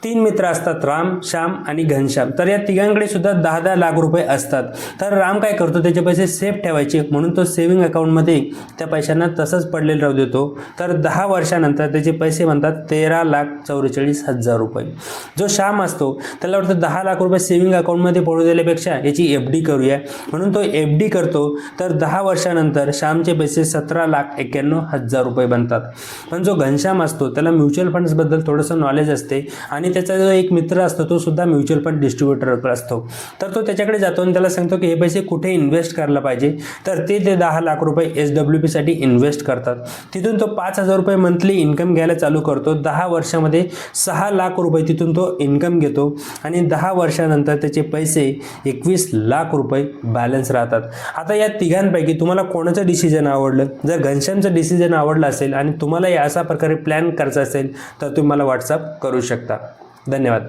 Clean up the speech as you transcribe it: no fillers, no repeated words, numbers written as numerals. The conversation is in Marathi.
तीन मित्र असतात, राम, श्याम आणि घनश्याम. तर या तिघांकडे सुद्धा 10-10 लाख रुपये असतात. तर राम काय करतो, त्याचे पैसे सेफ ठेवायचे म्हणून तो सेव्हिंग अकाउंटमध्ये त्या पैशांना तसंच पडलेलं राहू देतो. तर 10 वर्षानंतर त्याचे पैसे बनतात 13,44,000 रुपये. जो श्याम असतो त्याला वाटतं 10 लाख रुपये सेव्हिंग अकाउंटमध्ये पडू दिल्यापेक्षा याची FD करूया, म्हणून तो FD करतो. तर 10 वर्षानंतर श्यामचे पैसे 17,91,000 रुपये बनतात. पण जो घनश्याम असतो त्याला म्युच्युअल फंड्सबद्दल थोडंसं नॉलेज असते आणि त्याचा जो एक मित्र असतो तो सुद्धा म्युच्युअल फंड डिस्ट्रीब्युटर असतो. तर तो त्याच्याकडे जातो आणि त्याला सांगतो की हे पैसे कुठे इन्व्हेस्ट करायला पाहिजे. तर ते 10 लाख रुपये SWP साठी इन्व्हेस्ट करतात. तिथून तो 5,000 रुपये मंथली इन्कम घ्यायला चालू करतो. 10 वर्षामध्ये 6 लाख रुपये तिथून तो इन्कम घेतो आणि 10 वर्षानंतर त्याचे पैसे 21 लाख रुपये बॅलन्स राहतात. आता या तिघांपैकी तुम्हाला कोणाचं डिसिजन आवडलं? जर घनश्यामचं डिसिजन आवडलं असेल आणि तुम्हाला अशा प्रकारे प्लॅन करायचा असेल तर तुम्ही मला व्हॉट्सअप करू शकता. धन्यवाद.